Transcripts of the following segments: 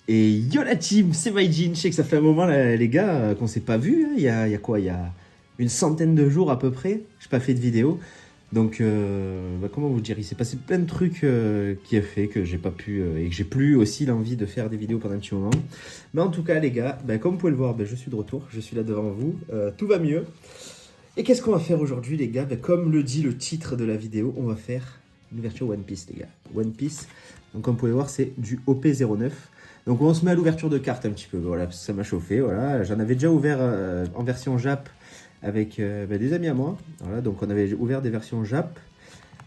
Et yo la team, c'est MyJin. Je sais que ça fait un moment, là, les gars, qu'on s'est pas vu. Il y a quoi? Il y a une centaine de jours à peu près. J'ai pas fait de vidéo. Donc, comment vous dire? Il s'est passé plein de trucs qui a fait que j'ai pas pu et que j'ai plus aussi l'envie de faire des vidéos pendant un petit moment. Mais en tout cas, les gars, comme vous pouvez le voir, je suis de retour. Je suis là devant vous. Tout va mieux. Et qu'est-ce qu'on va faire aujourd'hui, les gars? Comme le dit le titre de la vidéo, on va faire une ouverture One Piece, les gars. One Piece. Donc, comme vous pouvez voir, c'est du OP09. Donc on se met à l'ouverture de cartes un petit peu, voilà, parce que ça m'a chauffé, voilà. J'en avais déjà ouvert en version Jap avec des amis à moi, voilà, donc on avait ouvert des versions Jap.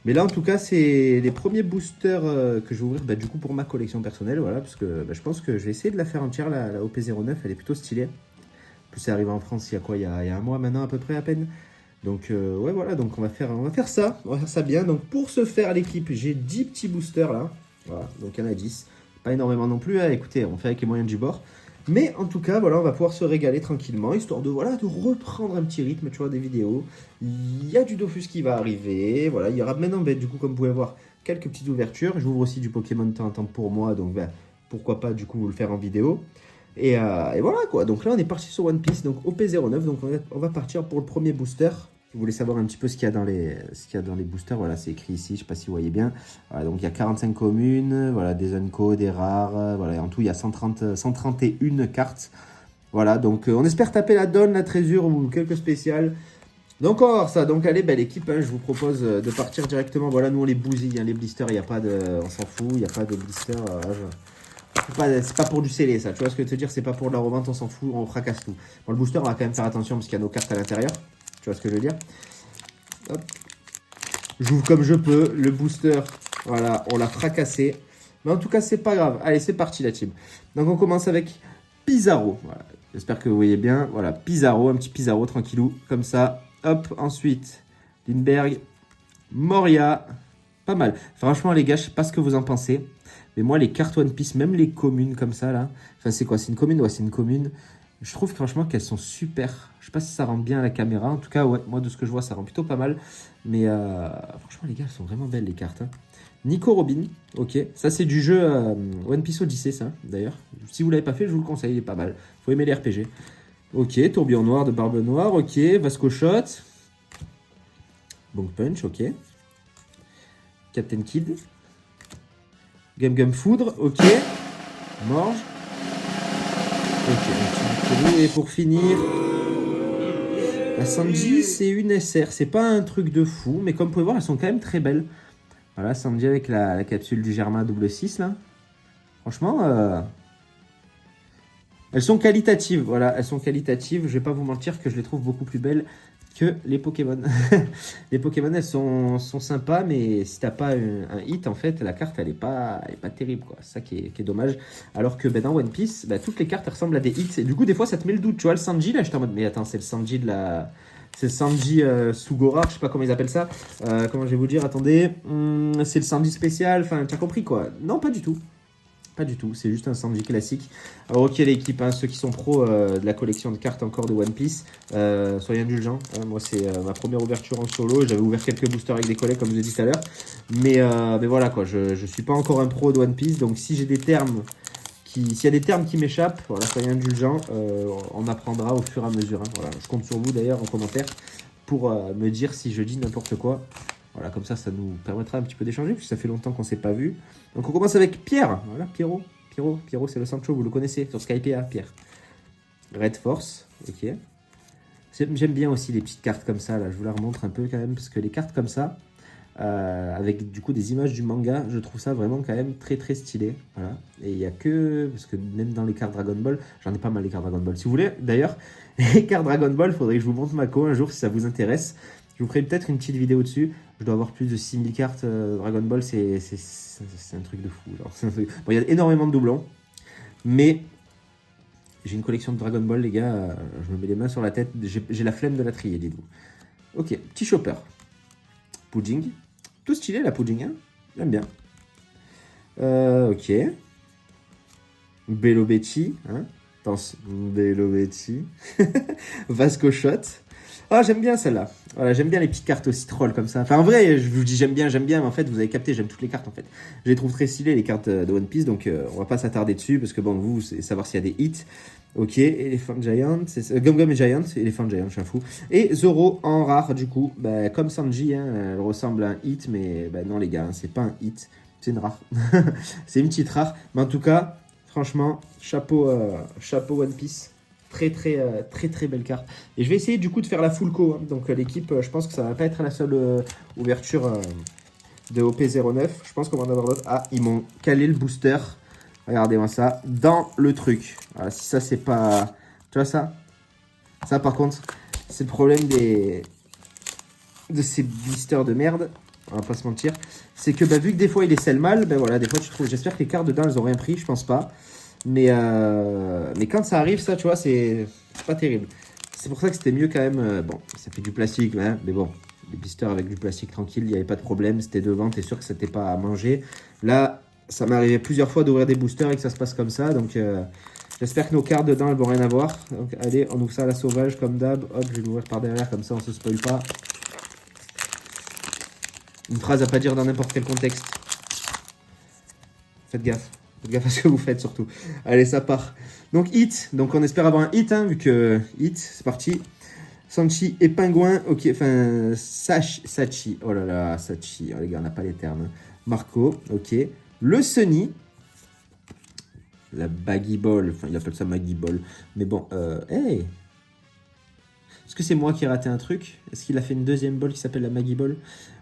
Mais là en tout cas c'est les premiers boosters que je vais ouvrir du coup pour ma collection personnelle, voilà, parce que je pense que je vais essayer de la faire entière, la OP09, elle est plutôt stylée. En plus c'est arrivé en France il y a quoi, il y a un mois maintenant à peu près à peine. Donc ouais voilà, donc on va faire ça bien. Donc pour ce faire l'équipe, j'ai 10 petits boosters là, voilà, donc il y en a 10. Pas énormément non plus, hein. Écoutez, on fait avec les moyens du bord. Mais en tout cas, voilà, on va pouvoir se régaler tranquillement, histoire de, voilà, de reprendre un petit rythme, tu vois, des vidéos. Il y a du Dofus qui va arriver, voilà, il y aura maintenant, du coup, comme vous pouvez voir, quelques petites ouvertures. J'ouvre aussi du Pokémon de temps en temps pour moi, donc pourquoi pas, du coup, vous le faire en vidéo. Et voilà, quoi. Donc là, on est parti sur One Piece, donc OP09, donc on va partir pour le premier booster. Si vous voulez savoir un petit peu ce qu'il y a dans les boosters, voilà, c'est écrit ici, je ne sais pas si vous voyez bien. Voilà, donc il y a 45 communes, voilà, des unco, des rares, voilà, en tout il y a 131 cartes. Voilà, donc on espère taper la donne, la trésure ou quelques spéciales. Donc on va voir ça, donc allez, l'équipe, hein, je vous propose de partir directement. Voilà, nous on les bousille, hein, les blisters, il n'y a pas de, on s'en fout, il n'y a pas de blisters. C'est pas pour du scellé ça, tu vois ce que je veux te dire, c'est pas pour de la revente, on s'en fout, on fracasse tout. Pour le booster, on va quand même faire attention parce qu'il y a nos cartes à l'intérieur. Tu vois ce que je veux dire? Hop. J'ouvre comme je peux. Le booster, voilà, on l'a fracassé. Mais en tout cas, c'est pas grave. Allez, c'est parti la team. Donc on commence avec Pizarro. Voilà. J'espère que vous voyez bien. Voilà, Pizarro, un petit Pizarro tranquillou. Comme ça. Hop, ensuite, Lindbergh, Moria. Pas mal. Franchement, les gars, je sais pas ce que vous en pensez. Mais moi, les cartes One Piece, même les communes comme ça, là. Enfin, c'est quoi? C'est une commune? Ouais, c'est une commune. Je trouve franchement qu'elles sont super. Je sais pas si ça rend bien à la caméra. En tout cas, ouais, moi de ce que je vois, ça rend plutôt pas mal. Mais franchement, les gars, elles sont vraiment belles les cartes, hein. Nico Robin, ok. Ça, c'est du jeu One Piece Odyssey, ça, d'ailleurs. Si vous l'avez pas fait, je vous le conseille, il est pas mal. Faut aimer les RPG. Ok, tourbillon noir de barbe noire, ok. Vasco Shot. Bonk Punch, ok. Captain Kid. Gum Gum Foudre, ok. Morge. Ok, et pour finir, la Sanji, c'est une SR. C'est pas un truc de fou, mais comme vous pouvez voir, elles sont quand même très belles. Voilà, Sanji avec la capsule du Germain double 6 là. Franchement, elles sont qualitatives. Voilà, elles sont qualitatives. Je vais pas vous mentir que je les trouve beaucoup plus belles que les Pokémon. Les Pokémon, elles sont sympas, mais si t'as pas un hit, en fait, la carte, elle est pas terrible, quoi. C'est ça qui est dommage. Alors que dans One Piece, toutes les cartes elles ressemblent à des hits. Et du coup, des fois, ça te met le doute. Tu vois, le Sanji, là, j'étais en mode, mais attends, c'est le Sanji de la... C'est le Sanji Sugora, je sais pas comment ils appellent ça. Comment je vais vous dire, attendez. C'est le Sanji spécial, enfin, tu as compris, quoi. Non, pas du tout. Pas du tout, c'est juste un Sanji classique. Alors ok l'équipe, hein, ceux qui sont pros de la collection de cartes encore de One Piece, soyez indulgents. Hein, moi c'est ma première ouverture en solo, j'avais ouvert quelques boosters avec des collègues comme je l'ai dit tout à l'heure. Mais voilà quoi, je suis pas encore un pro de One Piece, donc si j'ai des termes s'il y a des termes qui m'échappent, voilà, soyez indulgents, on apprendra au fur et à mesure. Hein, voilà. Je compte sur vous d'ailleurs en commentaire pour me dire si je dis n'importe quoi. Voilà, comme ça nous permettra un petit peu d'échanger, puisque ça fait longtemps qu'on ne s'est pas vu. Donc on commence avec Pierre. Voilà, Pierrot, c'est le Sancho, vous le connaissez, sur Skypea, Pierre. Red Force, ok. J'aime bien aussi les petites cartes comme ça, là, je vous la remontre un peu quand même, parce que les cartes comme ça, avec du coup des images du manga, je trouve ça vraiment quand même très très stylé. Voilà. Et il n'y a que, parce que même dans les cartes Dragon Ball, j'en ai pas mal les cartes Dragon Ball. Si vous voulez, d'ailleurs, les cartes Dragon Ball, il faudrait que je vous montre ma co un jour si ça vous intéresse. Je vous ferai peut-être une petite vidéo dessus. Je dois avoir plus de 6000 cartes Dragon Ball, c'est un truc de fou. Bon, il y a énormément de doublons, mais j'ai une collection de Dragon Ball, les gars. Je me mets les mains sur la tête. J'ai la flemme de la trier, dites-vous. Ok, petit chopper. Pudding. Tout stylé, la pudding, hein. J'aime bien. Ok. Bello Betty, hein. Attention, Bello Betty. Vasco Shot. Ah, j'aime bien celle-là. Voilà, j'aime bien les petites cartes aussi troll comme ça. Enfin, en vrai, je vous dis j'aime bien, mais en fait, vous avez capté, j'aime toutes les cartes en fait. Je les trouve très stylées, les cartes de One Piece, donc on va pas s'attarder dessus parce que bon, vous, c'est savoir s'il y a des hits. Ok, Elephant Giant, Gum Gum et Giant, Elephant Giant, je suis un fou. Et Zoro en rare, du coup, bah, comme Sanji, hein, elle ressemble à un hit, mais bah, non, les gars, hein, c'est pas un hit, c'est une rare. C'est une petite rare, mais en tout cas, franchement, chapeau One Piece. Très belle carte. Et je vais essayer du coup de faire la full co. Hein. Donc l'équipe, je pense que ça va pas être la seule ouverture de OP09. Je pense qu'on va en avoir d'autres. Ah, ils m'ont calé le booster. Regardez-moi ça. Dans le truc. Voilà, si ça, c'est pas... Tu vois ça? Ça, par contre, c'est le problème de ces blisters de merde. On va pas se mentir. C'est que bah, vu que des fois, il les scelle mal, ben voilà, des fois, tu trouves... J'espère que les cartes dedans, elles ont rien pris. Je pense pas. Mais quand ça arrive, ça, tu vois, c'est pas terrible. C'est pour ça que c'était mieux quand même. Bon, ça fait du plastique, hein, mais bon, les blisters avec du plastique tranquille, il n'y avait pas de problème. C'était devant, t'es sûr que c'était pas à manger. Là, ça m'est arrivé plusieurs fois d'ouvrir des boosters et que ça se passe comme ça. Donc, j'espère que nos cartes dedans, elles vont rien avoir. Donc, allez, on ouvre ça à la sauvage comme d'hab. Hop, je vais l'ouvrir par derrière, comme ça, on se spoil pas. Une phrase à pas dire dans n'importe quel contexte. Faites gaffe. Faites gaffe à ce que vous faites surtout. Allez, ça part. Donc, hit. Donc, on espère avoir un hit, hein, vu que hit, c'est parti. Sanchi et Pingouin. Ok, enfin, Sachi. Oh là là, Sachi. Oh, les gars, on n'a pas les termes. Hein. Marco, ok. Le Sunny. La Baggy Ball. Enfin, il appelle ça Maggy Ball. Mais bon, hey. Est-ce que c'est moi qui ai raté un truc? Est-ce qu'il a fait une deuxième ball qui s'appelle la Maggy Ball?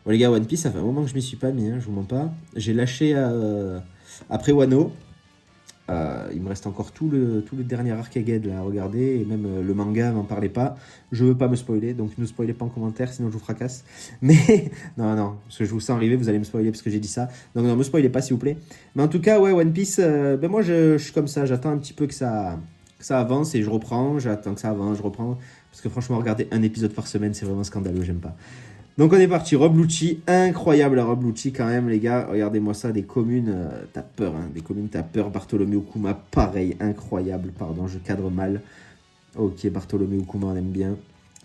Bon, les gars, One Piece, ça fait un moment que je m'y suis pas mis, hein, je vous mens pas. J'ai lâché après Wano. Il me reste encore tout le dernier arc Egghead là à regarder. Et même le manga, n'en parlez pas. Je veux pas me spoiler, donc ne spoilez pas en commentaire, sinon je vous fracasse. Mais non, parce que je vous sens arriver, vous allez me spoiler parce que j'ai dit ça. Donc non, me spoilez pas s'il vous plaît. Mais en tout cas, ouais, One Piece, ben moi je suis comme ça, j'attends un petit peu que ça avance et je reprends. J'attends que ça avance, je reprends. Parce que franchement, regarder un épisode par semaine, c'est vraiment scandaleux, j'aime pas. Donc on est parti, Rob Lucci, incroyable la Rob Lucci quand même les gars, regardez-moi ça, des communes, t'as peur, hein, des communes t'as peur, Bartholomew Kuma, pareil, incroyable, pardon, je cadre mal. Ok, Bartholomew Kuma, on aime bien.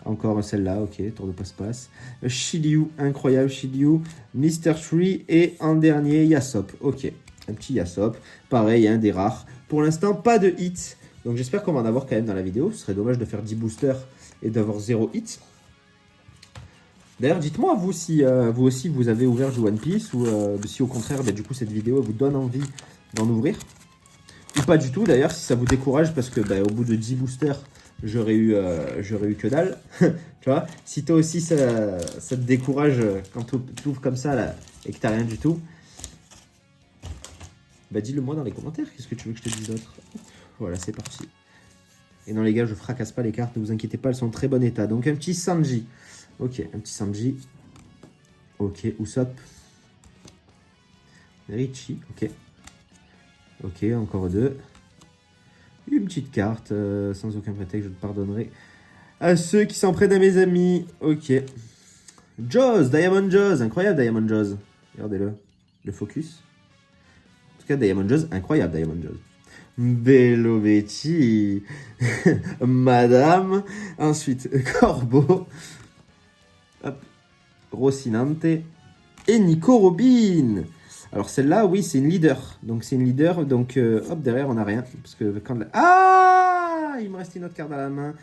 Encore celle-là, ok, tour de passe-passe. Shiryu, incroyable Shiryu, Mr. Tree et en dernier, Yasop, ok, un petit Yasop, pareil, hein, des rares. Pour l'instant, pas de hit, donc j'espère qu'on va en avoir quand même dans la vidéo, ce serait dommage de faire 10 boosters et d'avoir 0 hit. D'ailleurs, dites-moi, vous, si vous aussi, vous avez ouvert du One Piece ou si au contraire, bah, du coup, cette vidéo vous donne envie d'en ouvrir. Ou pas du tout, d'ailleurs, si ça vous décourage, parce que bah, au bout de 10 boosters, j'aurais eu que dalle. Tu vois, si toi aussi, ça te décourage quand tu ouvres comme ça là, et que tu n'as rien du tout, bah dis-le moi dans les commentaires. Qu'est-ce que tu veux que je te dise d'autre? Voilà, c'est parti. Et non, les gars, je fracasse pas les cartes, ne vous inquiétez pas, elles sont en très bon état. Donc, un petit Sanji. Ok, un petit Sanji. Ok, Usopp. Richie, ok. Ok, encore deux. Une petite carte, sans aucun prétexte, je te pardonnerai. À ceux qui s'en prennent à mes amis. Ok. Jaws, Diamond Jaws, incroyable Diamond Jaws. Regardez-le, le focus. En tout cas, Diamond Jaws, incroyable Diamond Jaws. Bello Betty. Madame. Ensuite, Corbeau. Hop. Rocinante et Nico Robin. Alors celle-là, oui, c'est une leader. Donc c'est une leader, donc hop, derrière, on n'a rien. Parce que quand... Ah, il me reste une autre carte à la main.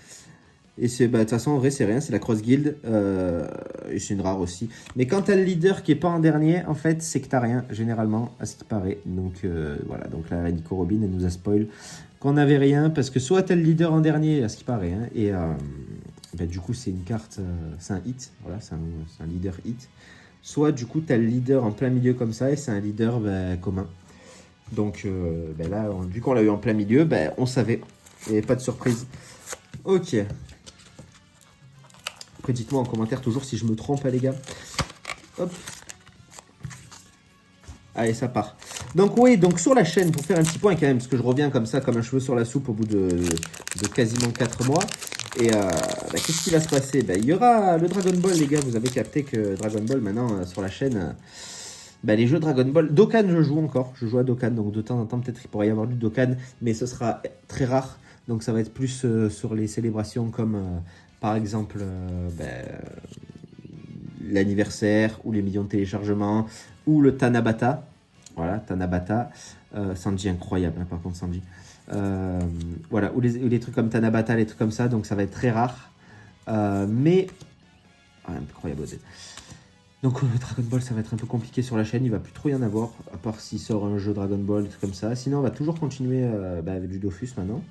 Et c'est, bah, de toute façon, en vrai, c'est rien, c'est la Cross Guild. Et c'est une rare aussi. Mais quand t'as le leader qui est pas en dernier, en fait, c'est que t'as rien, généralement, à ce qui paraît. Donc voilà, donc là, Nico Robin, elle nous a spoil qu'on n'avait rien. Parce que soit t'as le leader en dernier, à ce qui paraît, hein, et bah, du coup, c'est une carte, c'est un hit. Voilà, c'est un leader hit. Soit du coup, tu as le leader en plein milieu comme ça et c'est un leader commun. Donc là, vu qu'on l'a eu en plein milieu, on savait. Il n'y avait pas de surprise. Ok. Après, dites-moi en commentaire toujours si je me trompe, les gars. Hop. Allez, ça part. Donc oui, donc sur la chaîne, pour faire un petit point quand même, parce que je reviens comme ça, comme un cheveu sur la soupe au bout de quasiment 4 mois. Et qu'est-ce qui va se passer? Il y aura le Dragon Ball, les gars. Vous avez capté que Dragon Ball, maintenant, sur la chaîne, les jeux Dragon Ball. Dokkan, je joue encore. Je joue à Dokkan, donc de temps en temps, peut-être il pourrait y avoir du Dokkan, mais ce sera très rare. Donc ça va être plus sur les célébrations comme par exemple, l'anniversaire, ou les millions de téléchargements, ou le Tanabata. Voilà, Tanabata. Sanji, incroyable, hein, par contre, Sanji. Voilà, ou les trucs comme Tanabata, les trucs comme ça, donc ça va être très rare. Mais. Ah, incroyable, Odette. Donc Dragon Ball, ça va être un peu compliqué sur la chaîne, il va plus trop y en avoir, à part s'il sort un jeu Dragon Ball, des trucs comme ça. Sinon, on va toujours continuer avec du Dofus maintenant.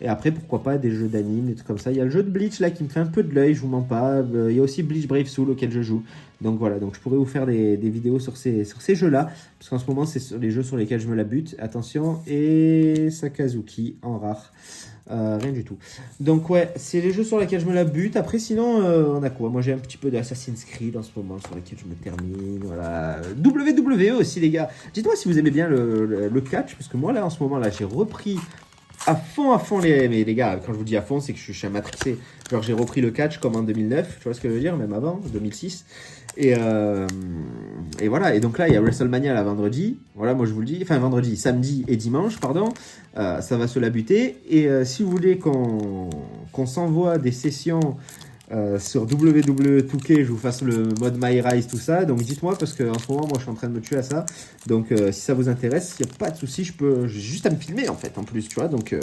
Et après, pourquoi pas des jeux d'anime, des trucs comme ça. Il y a le jeu de Bleach là qui me fait un peu de l'œil, je vous mens pas. Il y a aussi Bleach Brave Soul auquel je joue. Donc voilà, donc je pourrais vous faire des vidéos sur ces jeux-là. Parce qu'en ce moment, c'est les jeux sur lesquels je me la bute. Attention, et Sakazuki en rare. Rien du tout. Donc ouais, c'est les jeux sur lesquels je me la bute. Après, sinon, on a quoi? Moi, j'ai un petit peu d'Assassin's Creed en ce moment sur lesquels je me termine. Voilà. WWE aussi, les gars. Dites-moi si vous aimez bien le catch. Parce que moi, là, en ce moment, là, j'ai repris à fond mais les gars, quand je vous dis à fond, c'est que je suis un matrixé. Genre, j'ai repris le catch comme en 2009, tu vois ce que je veux dire, même avant, 2006. Et voilà, et donc là, il y a WrestleMania là vendredi. Voilà, moi je vous le dis, enfin vendredi, samedi et dimanche, pardon. Ça va se la buter. Et si vous voulez qu'on s'envoie des sessions sur WWE 2K, je vous fasse le mode My Rise, tout ça. Donc dites-moi, parce qu'en ce moment, moi je suis en train de me tuer à ça. Donc si ça vous intéresse, il n'y a pas de souci, j'ai juste à me filmer en fait, en plus, tu vois. Donc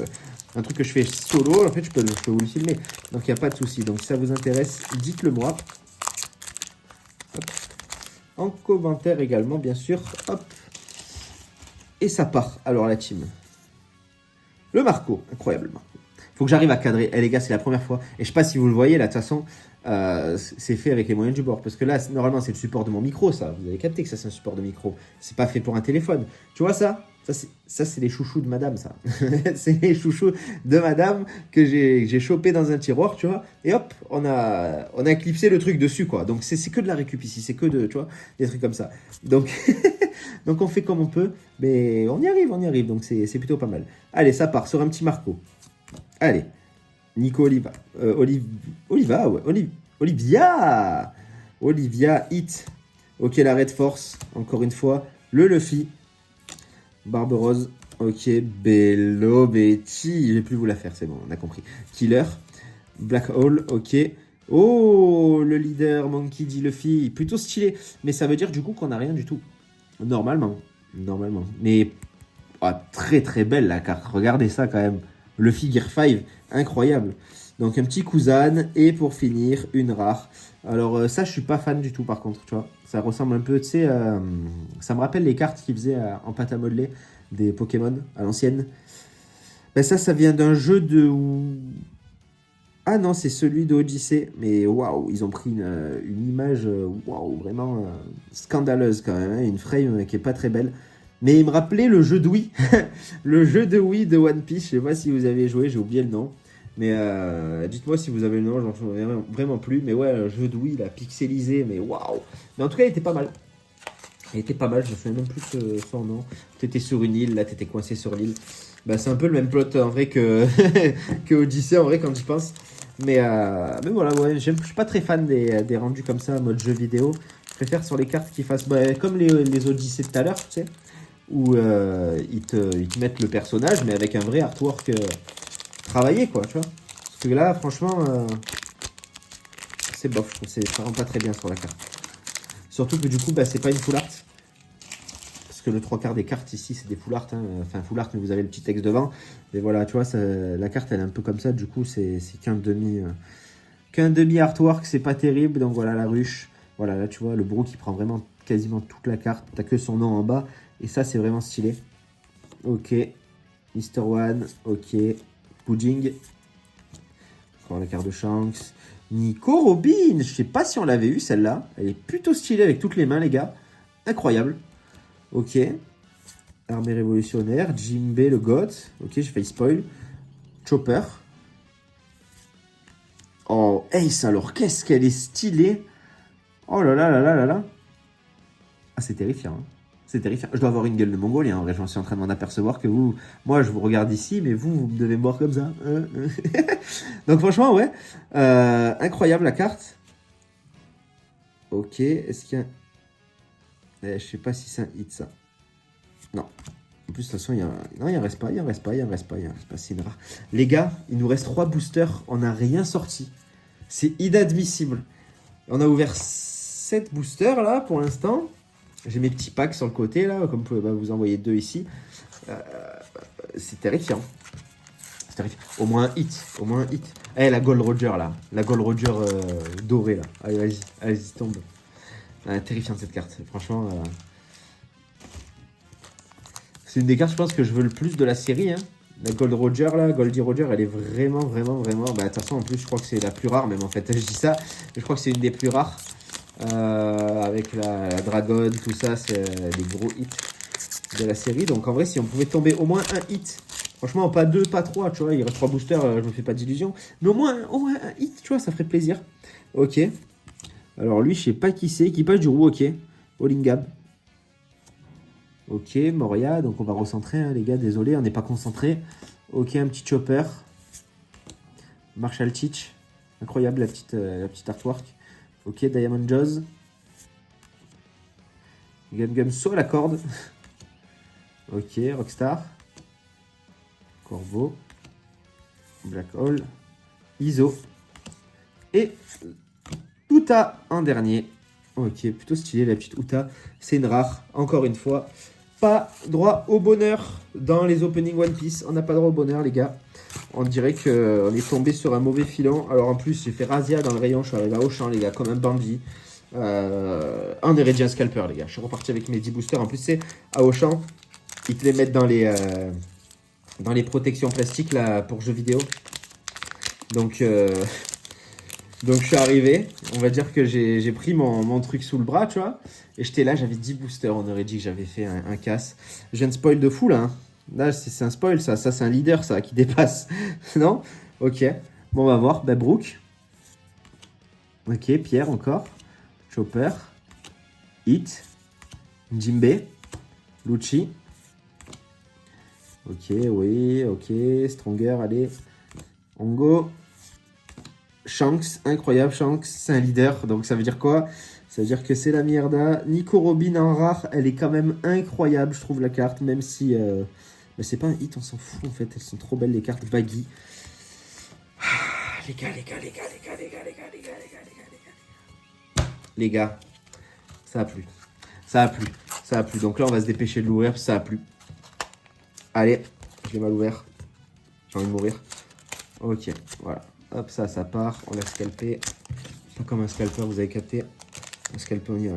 un truc que je fais solo, en fait, je peux vous le filmer. Donc il n'y a pas de souci. Donc si ça vous intéresse, dites-le moi. Hop. En commentaire également, bien sûr. Hop. Et ça part. Alors la team. Le Marco, incroyable Marco. Faut que j'arrive à cadrer. Eh les gars, c'est la première fois. Et je sais pas si vous le voyez là, de toute façon, c'est fait avec les moyens du bord. Parce que là, normalement, c'est le support de mon micro, ça. Vous avez capté que ça, c'est un support de micro. C'est pas fait pour un téléphone. Tu vois ça? Ça, c'est les chouchous de madame, ça. C'est les chouchous de madame que j'ai chopé dans un tiroir, tu vois. Et hop, on a clipsé le truc dessus, quoi. Donc, c'est que de la récup ici. C'est que tu vois, des trucs comme ça. Donc, donc, on fait comme on peut. Mais on y arrive, on y arrive. Donc, c'est plutôt pas mal. Allez, ça part sur un petit Marco. Allez, Nico Oliva. Oliva, ouais. Olivia Olivia, Hit. Ok, la Red Force, encore une fois. Le Luffy. Barbe Rose. Ok, Bello Betty. Je vais plus vous la faire, c'est bon, on a compris. Killer. Black Hole, ok. Oh, le leader, Monkey D. Luffy. Plutôt stylé. Mais ça veut dire du coup qu'on n'a rien du tout. Normalement. Mais très très belle la carte. Regardez ça quand même. Luffy Gear 5, incroyable. Donc un petit Kuzan et pour finir une rare. Alors ça je suis pas fan du tout par contre, tu vois. Ça ressemble un peu, tu sais, ça me rappelle les cartes qu'ils faisaient en pâte à modeler des Pokémon à l'ancienne. Ben ça vient d'un jeu de... Ah non, c'est celui d'Odyssey. Mais waouh, ils ont pris une image waouh, vraiment scandaleuse quand même. Hein, une frame qui est pas très belle. Mais il me rappelait le jeu de Wii. Le jeu de Wii de One Piece. Je sais pas si vous avez joué, j'ai oublié le nom. Mais dites-moi si vous avez le nom, j'en souviens vraiment plus. Mais ouais, le jeu de Wii, là, pixelisé, mais waouh. Mais en tout cas, il était pas mal. Il était pas mal, je me souviens même plus de son nom. T'étais sur une île, là, t'étais coincé sur l'île. Bah, c'est un peu le même plot en vrai que, que Odyssey, en vrai, quand j'y pense. Mais voilà, ouais, je suis pas très fan des rendus comme ça, mode jeu vidéo. Je préfère sur les cartes qui fassent comme les Odyssey de tout à l'heure, tu sais. Où ils te mettent le personnage, mais avec un vrai artwork travaillé, quoi, tu vois. Parce que là, franchement, c'est bof, ça rend pas très bien sur la carte. Surtout que du coup, c'est pas une full art. Parce que le 3/4 des cartes ici, c'est des full art. Hein. Enfin, full art, mais vous avez le petit texte devant. Mais voilà, tu vois, la carte, elle est un peu comme ça. Du coup, c'est qu'un demi artwork, c'est pas terrible. Donc voilà, la ruche. Voilà, là, tu vois, le bro qui prend vraiment quasiment toute la carte. T'as que son nom en bas. Et ça, c'est vraiment stylé. Ok. Mr. One. Ok. Pudding. Encore la carte de Shanks. Nico Robin. Je sais pas si on l'avait eu, celle-là. Elle est plutôt stylée avec toutes les mains, les gars. Incroyable. Ok. Armée révolutionnaire. Jimbe le God. Ok, j'ai failli spoil. Chopper. Oh, Ace, alors qu'est-ce qu'elle est stylée. Oh là là là là là là. Ah, c'est terrifiant. Hein. C'est terrifiant. Je dois avoir une gueule de mongolien. En vrai, j'en suis en train de m'en apercevoir que vous... Moi, je vous regarde ici, mais vous me devez me voir comme ça. Donc franchement, ouais. Incroyable la carte. Ok, est-ce qu'il y a... je sais pas si c'est un hit, ça. Non. En plus, de toute façon, non, il en reste pas, c'est une rare. Les gars, il nous reste 3 boosters. On n'a rien sorti. C'est inadmissible. On a ouvert 7 boosters là pour l'instant. J'ai mes petits packs sur le côté là, comme vous pouvez vous envoyer 2 ici. C'est terrifiant. C'est terrifiant. Au moins un hit. Au moins un hit. Eh, la Gold Roger là. La Gold Roger dorée là. Allez, vas-y. Allez-y, tombe. Terrifiante cette carte. Franchement. C'est une des cartes, je pense, que je veux le plus de la série. Hein. La Gold Roger là. Goldie Roger, elle est vraiment. Bah, de toute façon, en plus, je crois que c'est la plus rare, même en fait. Je dis ça. Je crois que c'est une des plus rares. Avec la Dragon, tout ça, c'est des gros hits de la série. Donc en vrai, si on pouvait tomber au moins un hit, franchement, pas 2, pas 3, tu vois, il reste 3 boosters, je me fais pas d'illusions, mais au moins un hit, tu vois, ça ferait plaisir. Ok. Alors lui, je sais pas qui c'est, équipage du roux, ok. Olingab. Ok, Moria, donc on va recentrer, hein, les gars, désolé, on n'est pas concentré. Ok, un petit chopper. Marshall Teach. Incroyable la petite artwork. Ok, Diamond Jaws. Gum saut à la corde. Ok, Rockstar. Corbeau. Black Hole. ISO. Et Uta en dernier. Ok, plutôt stylé la petite Uta. C'est une rare, encore une fois. Pas droit au bonheur dans les openings One Piece. On n'a pas droit au bonheur, les gars. On dirait qu'on est tombé sur un mauvais filon. Alors en plus, j'ai fait Razia dans le rayon. Je suis arrivé à Auchan, les gars, comme un bandit. Un Iridian Scalper, les gars. Je suis reparti avec mes 10 boosters. En plus, c'est à Auchan. Ils te les mettent dans les protections plastiques là, pour jeux vidéo. Donc je suis arrivé. On va dire que j'ai pris mon truc sous le bras, tu vois. Et j'étais là, j'avais 10 boosters. On aurait dit que j'avais fait un casse. Je viens de spoil de fou là. Hein. Là, c'est un spoil, ça. Ça, c'est un leader, ça, qui dépasse. Non? Ok. Bon, on va voir. Bah, Brooke. Ok, Pierre encore. Chopper. Hit. Jimbe. Lucci. Ok, oui, ok. Stronger, allez. Ongo. Shanks, incroyable Shanks, c'est un leader. Donc ça veut dire quoi? Ça veut dire que c'est la mierda. Nico Robin en rare, elle est quand même incroyable, je trouve, la carte. Même si... mais c'est pas un hit, on s'en fout en fait. Elles sont trop belles les cartes baggy. Les gars. Les gars, ça a plu. Ça a plu. Donc là, on va se dépêcher de l'ouvrir parce que ça a plu. Allez, je l'ai mal ouvert. J'ai envie de mourir. Ok, voilà. Hop, ça part. On l'a scalpé. Pas comme un scalper, vous avez capté. Un scalper, on y va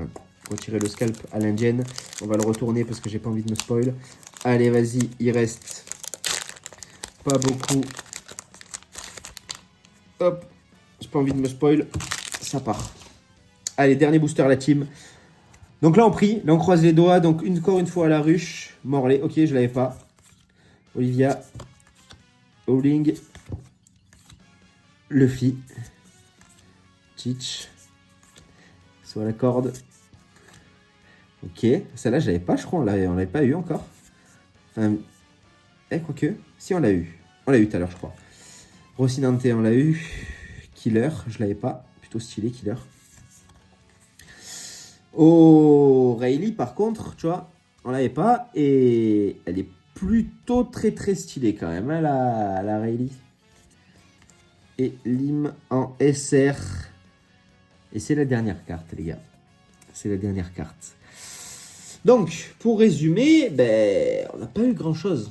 retirer le scalp à l'indienne. On va le retourner parce que j'ai pas envie de me spoil. Allez, vas-y, il reste pas beaucoup. Hop, j'ai pas envie de me spoil. Ça part. Allez, dernier booster à la team. Donc là, on prie. Là, on croise les doigts. Donc, encore une fois à la ruche. Morlaix. Ok, je l'avais pas. Olivia. Howling. Luffy. Teach. Soit la corde. Ok. Celle-là, je l'avais pas, je crois. On l'avait pas eu encore. Enfin, quoique. Si, on l'a eu. On l'a eu tout à l'heure, je crois. Rocinante, on l'a eu. Killer, je l'avais pas. Plutôt stylé, Killer. Oh, Rayleigh, par contre, tu vois, on l'avait pas. Et elle est plutôt très stylée quand même, hein, la Rayleigh. Et Lim en SR. Et c'est la dernière carte, les gars. C'est la dernière carte. Donc, pour résumer, ben, on n'a pas eu grand-chose.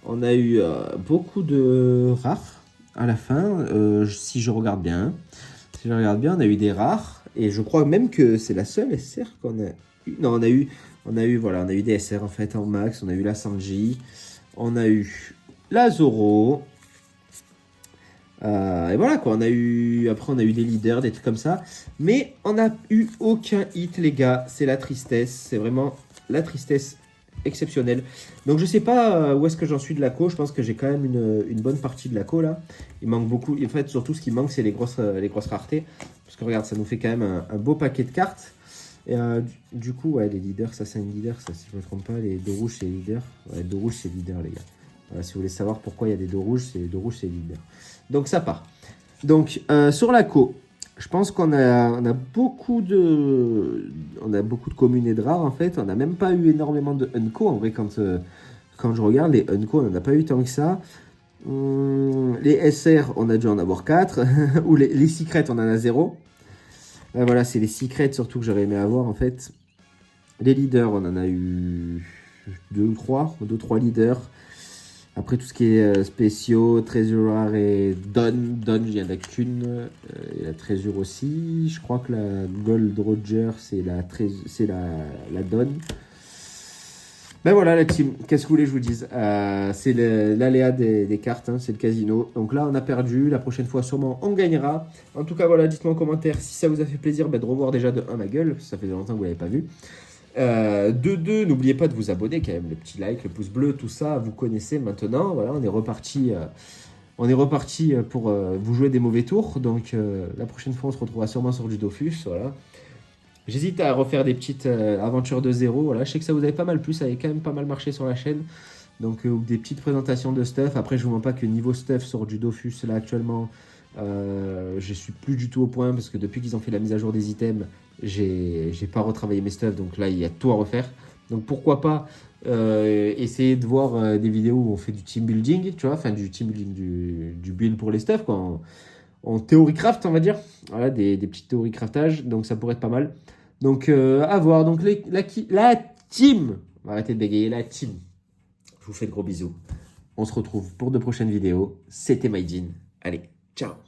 On a eu beaucoup de rares à la fin, si je regarde bien. On a eu des rares. Et je crois même que c'est la seule SR qu'on a eu. Non, on a eu des SR en fait en max. On a eu la Sanji. On a eu la Zoro. Et voilà quoi, après on a eu des leaders, des trucs comme ça, mais on n'a eu aucun hit, les gars. C'est la tristesse, c'est vraiment la tristesse exceptionnelle. Donc je sais pas où est-ce que j'en suis de la co. Je pense que j'ai quand même une bonne partie de la co là. Il manque beaucoup, en fait surtout ce qui manque c'est les grosses raretés, parce que regarde, ça nous fait quand même un beau paquet de cartes. Et du coup, ouais, les leaders, ça c'est un leader, ça si je me trompe pas. Les deux rouges c'est leader, ouais, deux rouges c'est leader, les gars. Voilà, si vous voulez savoir pourquoi il y a des deux rouges, c'est leader. Donc ça part. Donc sur la co, je pense qu'on a beaucoup de communes et de rares en fait. On n'a même pas eu énormément de unco en vrai quand je regarde les unco, on n'en a pas eu tant que ça. Les SR, on a dû en avoir 4. Ou les secrets, on en a 0. Voilà, c'est les secrets surtout que j'aurais aimé avoir en fait. Les leaders, on en a eu 2 ou 3. 2 ou 3 leaders. Après, tout ce qui est spéciaux, Treasure Rare et Don. Don, il n'y en a qu'une. Et la Treasure aussi. Je crois que la Gold Roger, c'est la Don. Ben voilà la team, qu'est-ce que vous voulez que je vous dise, c'est l'aléa des cartes, hein, c'est le casino. Donc là on a perdu, la prochaine fois sûrement on gagnera. En tout cas voilà, dites-moi en commentaire si ça vous a fait plaisir de revoir déjà de 1 ma gueule, parce que ça fait longtemps que vous ne l'avez pas vu. De 2, n'oubliez pas de vous abonner quand même, le petit like, le pouce bleu, tout ça, vous connaissez maintenant. Voilà, on est reparti pour vous jouer des mauvais tours. Donc la prochaine fois on se retrouvera sûrement sur du Dofus, voilà. J'hésite à refaire des petites aventures de zéro. Voilà. Je sais que ça vous avait pas mal plu, ça avait quand même pas mal marché sur la chaîne. Donc des petites présentations de stuff. Après, je vous mens pas que niveau stuff sur du Dofus, là actuellement, je suis plus du tout au point parce que depuis qu'ils ont fait la mise à jour des items, j'ai pas retravaillé mes stuff. Donc là, il y a tout à refaire. Donc pourquoi pas essayer de voir des vidéos où on fait du team building, tu vois, enfin du team building, du build pour les stuff, quoi, en théorie craft, on va dire. Voilà, des petites théories craftage, donc ça pourrait être pas mal. Donc, à voir. Donc, la team, on va arrêter de bégayer, la team. Je vous fais de gros bisous. On se retrouve pour de prochaines vidéos. C'était MyJin. Allez, ciao.